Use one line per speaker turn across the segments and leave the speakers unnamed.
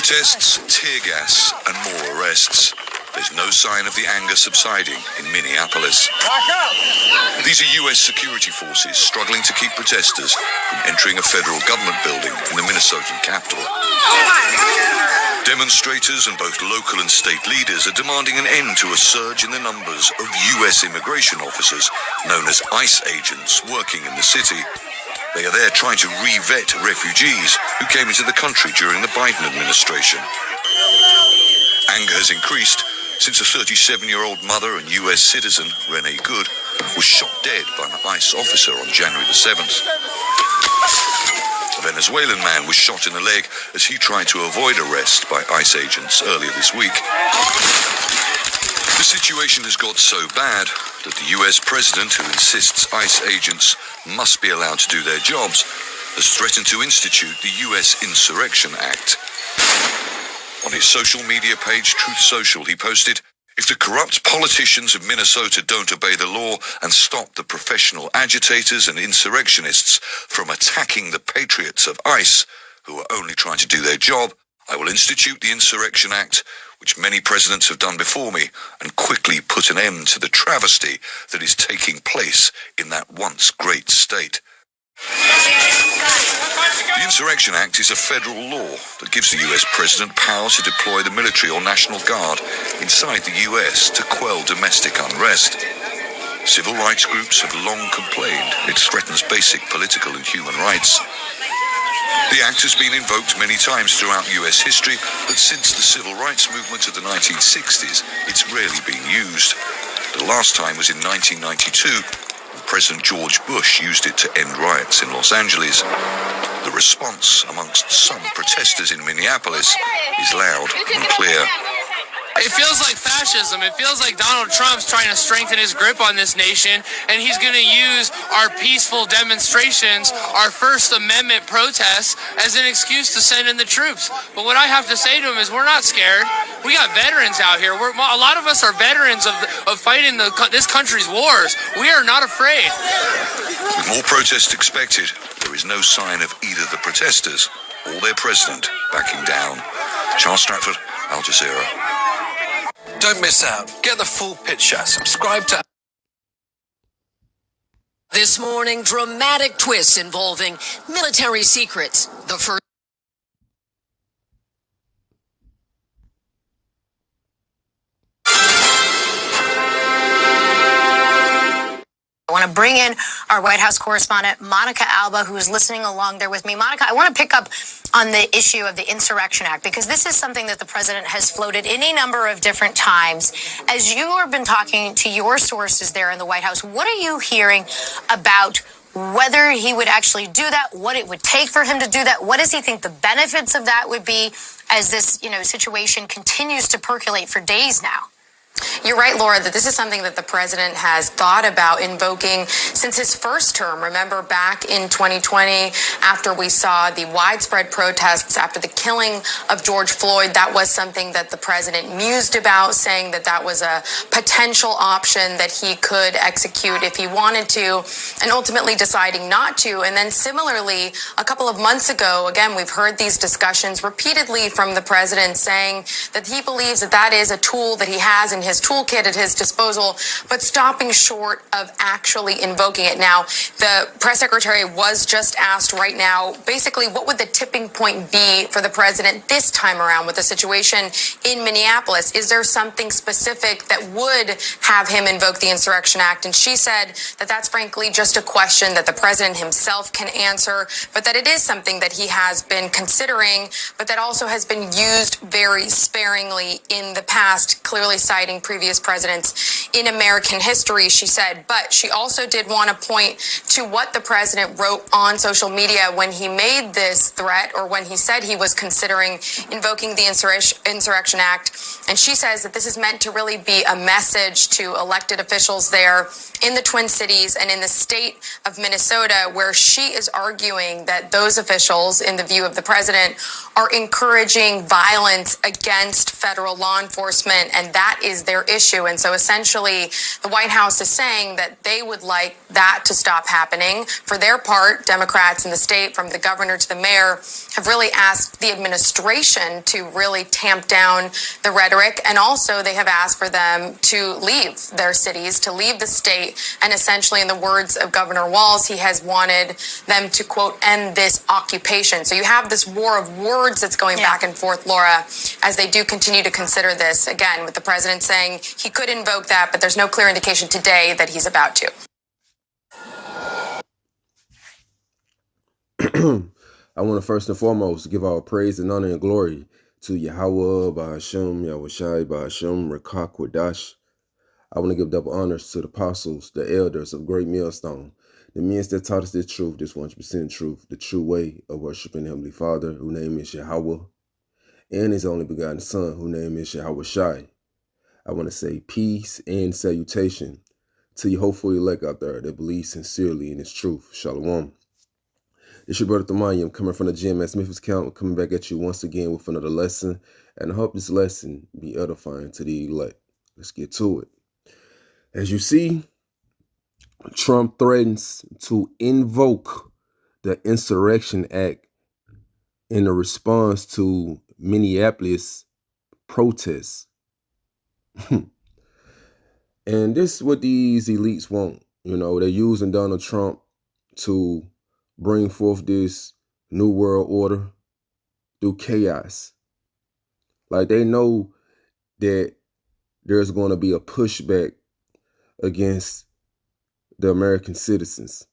Protests, tear gas, and more arrests. There's no sign of the anger subsiding in Minneapolis. These are U.S. security forces struggling to keep protesters from entering a federal government building in the Minnesotan capital. Demonstrators and both local and state leaders are demanding an end to a surge in the numbers of U.S. immigration officers, known as ICE agents, working in the city. They are there trying to re-vet refugees who came into the country during the Biden administration. Anger has increased since a 37-year-old mother and U.S. citizen, Renee Good, was shot dead by an ICE officer on January the 7th. A Venezuelan man was shot in the leg as he tried to avoid arrest by ICE agents earlier this week. The situation has got so bad that the U.S. president, who insists ICE agents must be allowed to do their jobs, has threatened to institute the U.S. Insurrection Act. On his social media page, Truth Social, he posted, "If the corrupt politicians of Minnesota don't obey the law and stop the professional agitators and insurrectionists from attacking the patriots of ICE, who are only trying to do their job, I will institute the Insurrection Act, which many presidents have done before me, and quickly put an end to the travesty that is taking place in that once great state." The Insurrection Act is a federal law that gives the U.S. president power to deploy the military or National Guard inside the U.S. to quell domestic unrest. Civil rights groups have long complained it threatens basic political and human rights. The act has been invoked many times throughout U.S. history, but since the civil rights movement of the 1960s, it's rarely been used. The last time was in 1992, when President George Bush used it to end riots in Los Angeles. The response amongst some protesters in Minneapolis is loud and clear.
It feels like fascism. It feels like Donald Trump's trying to strengthen his grip on this nation, and he's going to use our peaceful demonstrations, our First Amendment protests, as an excuse to send in the troops. But what I have to say to him is we're not scared. We got veterans out here. A lot of us are veterans of fighting this country's wars. We are not afraid.
With more protests expected, there is no sign of either the protesters or their president backing down. Charles Stratford, Al Jazeera.
Don't miss out. Get the full picture. Subscribe to...
This morning, dramatic twists involving military secrets. The first...
I want to bring in our White House correspondent, Monica Alba, who is listening along there with me. Monica, I want to pick up on the issue of the Insurrection Act, because this is something that the president has floated any number of different times. As you have been talking to your sources there in the White House, what are you hearing about whether he would actually do that, what it would take for him to do that? What does he think the benefits of that would be as this, situation continues to percolate for days now?
You're right, Laura, that this is something that the president has thought about invoking since his first term. Remember back in 2020, after we saw the widespread protests after the killing of George Floyd, that was something that the president mused about, saying that that was a potential option that he could execute if he wanted to, and ultimately deciding not to. And then similarly, a couple of months ago, again, we've heard these discussions repeatedly from the president saying that he believes that that is a tool that he has in his toolkit at his disposal, but stopping short of actually invoking it. Now, the press secretary was just asked right now, basically, what would the tipping point be for the president this time around with the situation in Minneapolis? Is there something specific that would have him invoke the Insurrection Act? And she said that that's frankly just a question that the president himself can answer, but that it is something that he has been considering, but that also has been used very sparingly in the past, clearly citing previous presidents in American history, she said. But she also did want to point to what the president wrote on social media when he made this threat, or when he said he was considering invoking the Insurrection Act. And she says that this is meant to really be a message to elected officials there in the Twin Cities and in the state of Minnesota, where she is arguing that those officials, in the view of the president, are encouraging violence against federal law enforcement, and that is their issue. And so essentially, the White House is saying that they would like that to stop happening. For their part, Democrats in the state, from the governor to the mayor, have really asked the administration to really tamp down the rhetoric. And also, they have asked for them to leave their cities, to leave the state. And essentially, in the words of Governor Walz, he has wanted them to, quote, end this occupation. So you have this war of words that's going back and forth, Laura, as they do continue to consider this, again, with the president saying he could invoke that, but there's no clear indication today that he's about to.
I want to first and foremost give all praise and honor and glory to Yahweh, Ba'ashem, Yahushai, Ba'ashem, Rekah, Quadash. I want to give double honors to the apostles, the elders of Great Millstone, the men that taught us this truth, this 100% truth, the true way of worshiping Heavenly Father, whose name is Yahweh, and his only begotten Son, whose name is Yahushai. I want to say peace and salutation to your hopeful elect out there that believe sincerely in his truth. Shalom. It's your brother Thamayim coming from the gym at Smith's Count, coming back at you once again with another lesson. And I hope this lesson be edifying to the elect. Let's get to it. As you see, Trump threatens to invoke the Insurrection Act in a response to Minneapolis protests. And this is what these elites want. You know, they're using Donald Trump to bring forth this new world order through chaos. Like, they know that there's going to be a pushback against the American citizens.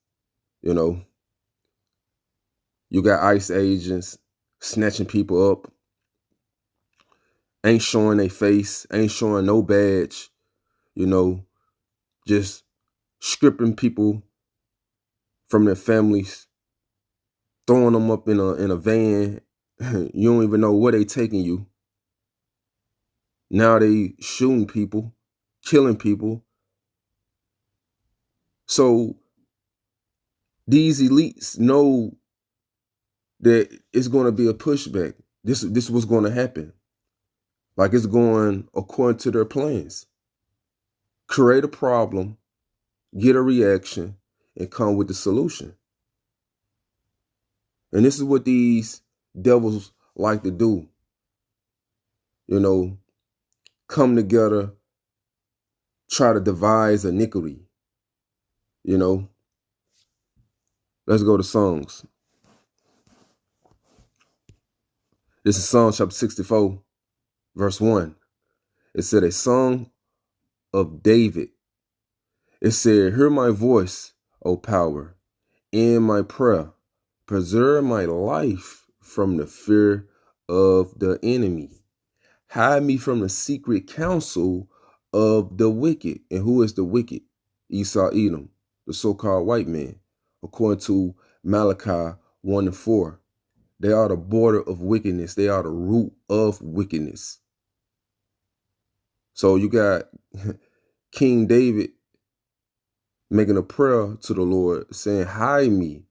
You know, you got ICE agents snatching people up, ain't showing their face, ain't showing no badge, you know, just stripping people from their families, throwing them up in a van. You don't even know where they taking you. Now they shooting people, killing people. So these elites know that it's going to be a pushback. This was going to happen. Like, it's going according to their plans. Create a problem, get a reaction, and come with the solution. And this is what these devils like to do. You know, come together, try to devise iniquity. You know, let's go to Songs. This is Psalm chapter 64, verse 1. It said, a song of David. It said, hear my voice, O power, in my prayer. Preserve my life from the fear of the enemy. Hide me from the secret counsel of the wicked. And who is the wicked? Esau, Edom, the so-called white man, according to Malachi 1:4. They are the border of wickedness. They are the root of wickedness. So you got King David making a prayer to the Lord saying, hide me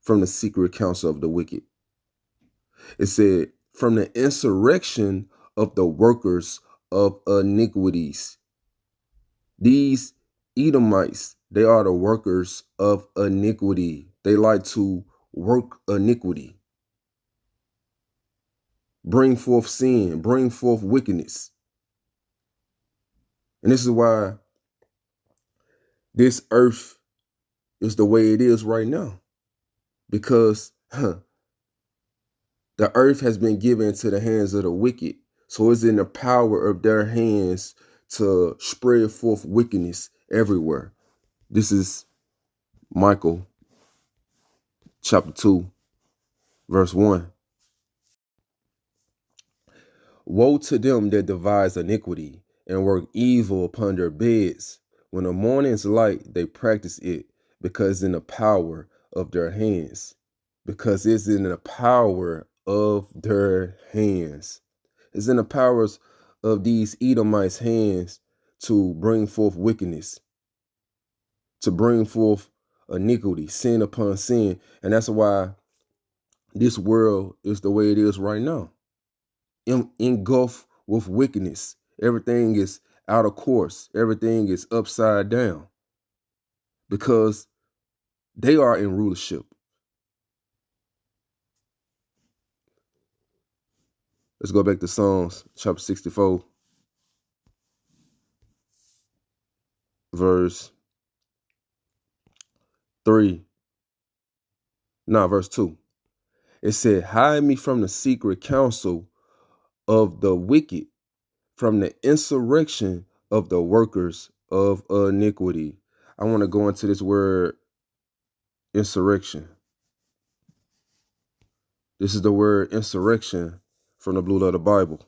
from the secret counsel of the wicked. It said, from the insurrection of the workers of iniquities. These Edomites, they are the workers of iniquity. They like to work iniquity. Bring forth sin, bring forth wickedness. And this is why this earth is the way it is right now. Because the earth has been given to the hands of the wicked. So it's in the power of their hands to spread forth wickedness everywhere. This is Michael chapter 2, verse 1. Woe to them that devise iniquity and work evil upon their beds. When the morning's light, they practice it, because in the power of their hands. Because it's in the power of their hands. It's in the powers of these Edomites' hands to bring forth wickedness, to bring forth iniquity, sin upon sin. And that's why this world is the way it is right now. Engulfed with wickedness. Everything is out of course. Everything is upside down because they are in rulership. Let's go back to Psalms chapter 64, verse 3. No, verse 2. It said, hide me from the secret counsel of the wicked, from the insurrection of the workers of iniquity. I want to go into this word insurrection. This is the word insurrection from the Blue Letter Bible.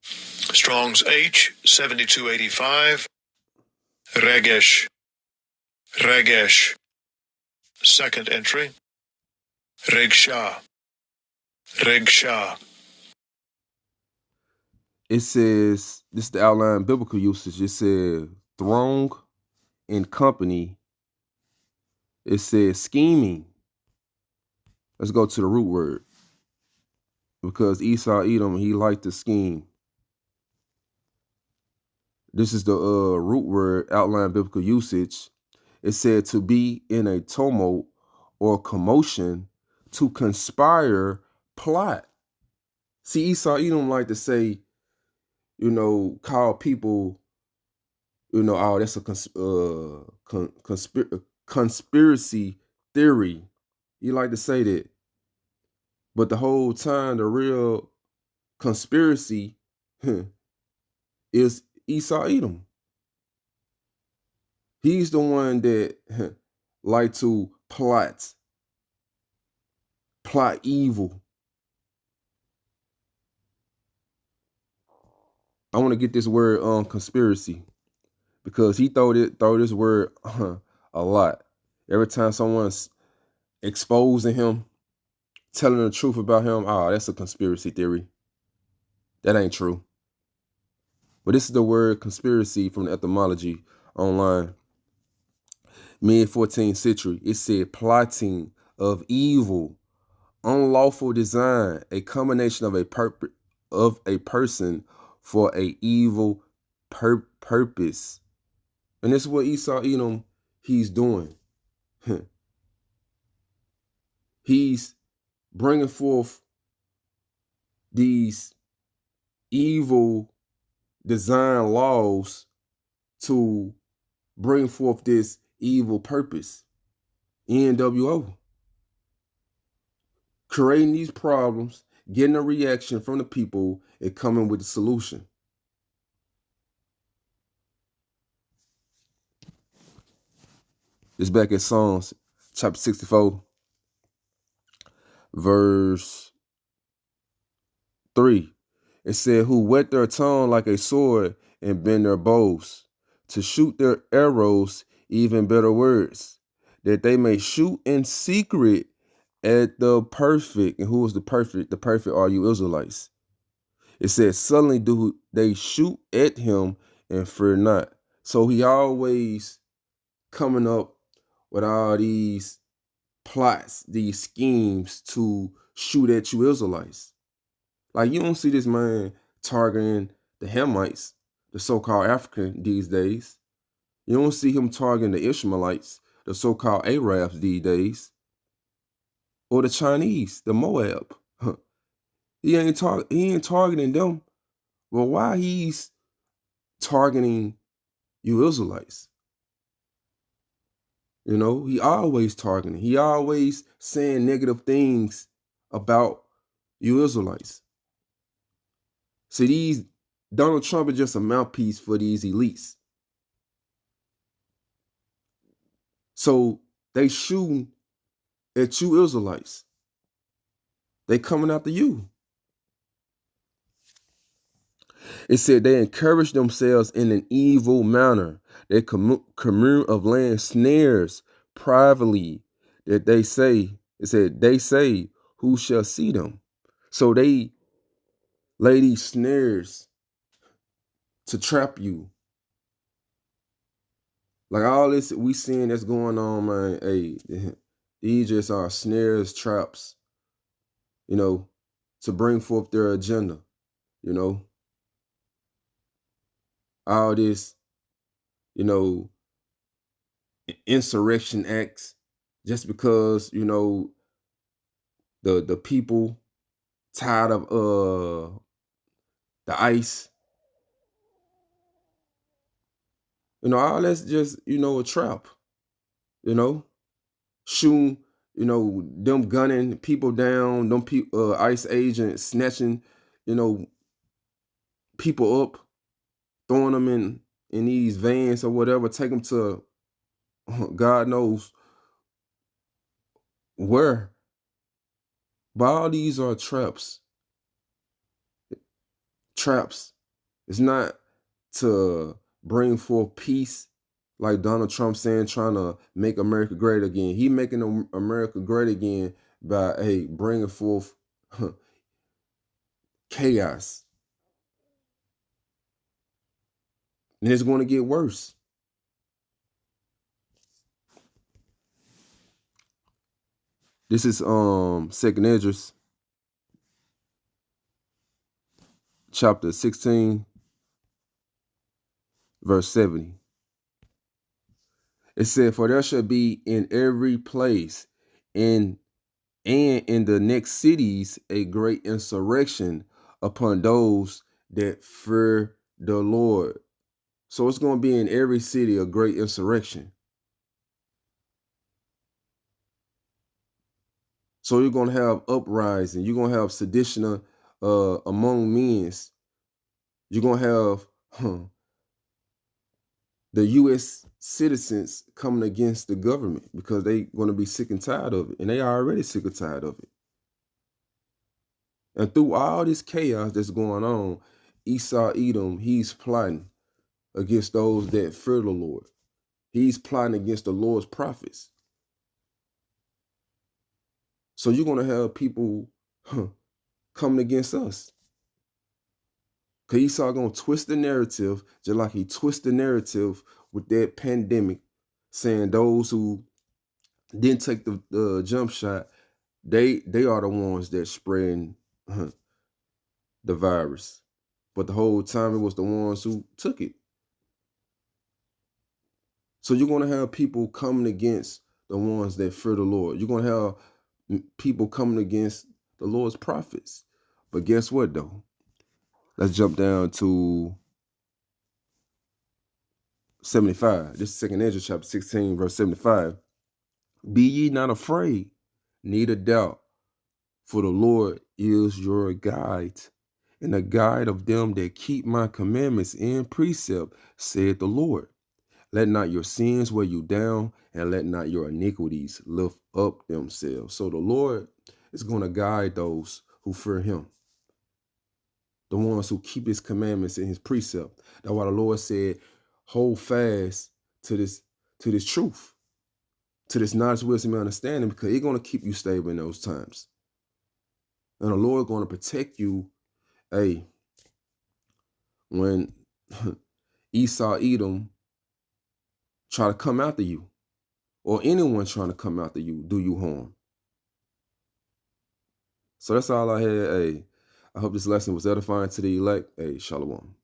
Strong's H 7285. Regesh. Second entry. Regsha.
It says, this is the outline biblical usage. It says throng and company. It says scheming. Let's go to the root word. Because Esau Edom, he liked to scheme. This is the root word, outline biblical usage. It said to be in a tumult or commotion, to conspire, plot. See, Esau Edom like to say, call people, oh, that's a conspiracy theory. You like to say that. But the whole time, the real conspiracy is Esau Edom. He's the one that like to plot evil. I want to get this word conspiracy because he throw this word a lot. Every time someone's exposing him, telling the truth about him, that's a conspiracy theory. That ain't true. But this is the word conspiracy from the etymology online. Mid-14th century, it said plotting of evil, unlawful design, a combination of a person for a evil purpose. And this is what Esau Edom, he's doing. He's bringing forth these evil design laws to bring forth this evil purpose. NWO. Creating these problems, getting a reaction from the people, and coming with a solution. It's back at Psalms chapter 64, verse 3. It said, who whet their tongue like a sword and bend their bows, to shoot their arrows, even better words, that they may shoot in secret at the perfect. And who is the perfect? The perfect are you Israelites. It says, suddenly do they shoot at him and fear not. So he always coming up with all these plots, these schemes to shoot at you Israelites. Like, you don't see this man targeting the Hamites, the so-called African these days. You don't see him targeting the Ishmaelites, the so-called Arabs these days. Or the Chinese, the Moab. He ain't targeting them. Well, why he's targeting you Israelites? He always targeting. He always saying negative things about you Israelites. See, Donald Trump is just a mouthpiece for these elites. So they shooting at you Israelites. They coming after you. It said they encourage themselves in an evil manner. They commune of land snares privately. That they say, it said, they say, who shall see them? So they lay these snares to trap you. Like all this we seeing that's going on, man. Hey, these just are snares, traps, to bring forth their agenda. You know, all this, you know, insurrection acts, just because, you know, the people tired of the ICE. You know, all that's just, you know, a trap. You know, shooting, you know, them gunning people down, them ICE agents snatching, you know, people up, throwing them in these vans or whatever, take them to God knows where. But all these are traps. Traps. It's not to bring forth peace, like Donald Trump saying, trying to make America great again. He making America great again by, hey, bringing forth chaos. And it's going to get worse. This is 2nd Esdras, chapter 16, verse 70. It said, "For there shall be in every place and in the next cities a great insurrection upon those that fear the Lord." So it's going to be in every city a great insurrection. So you're going to have uprising. You're going to have sedition among men. You're going to have the U.S. citizens coming against the government because they're going to be sick and tired of it. And they are already sick and tired of it. And through all this chaos that's going on, Esau Edom, he's plotting against those that fear the Lord. He's plotting against the Lord's prophets. So you're going to have people coming against us. Because Esau going to twist the narrative, just like he twisted the narrative with that pandemic, saying those who didn't take the jump shot, they are the ones that spreading the virus. But the whole time it was the ones who took it. So you're going to have people coming against the ones that fear the Lord. You're going to have people coming against the Lord's prophets. But guess what, though? Let's jump down to 75. This is 2nd Esdras, chapter 16, verse 75. "Be ye not afraid, neither doubt, for the Lord is your guide, and the guide of them that keep my commandments and precept, saith the Lord. Let not your sins weigh you down, and let not your iniquities lift up themselves." So the Lord is going to guide those who fear him, the ones who keep his commandments and his precept. That's why the Lord said, hold fast to this truth, to this knowledge, wisdom, and understanding, because it's going to keep you stable in those times. And the Lord is going to protect you, hey, when Esau Edom try to come after you, or anyone trying to come after you, do you harm. So that's all I had. Hey, I hope this lesson was edifying to the elect. Hey, shalom.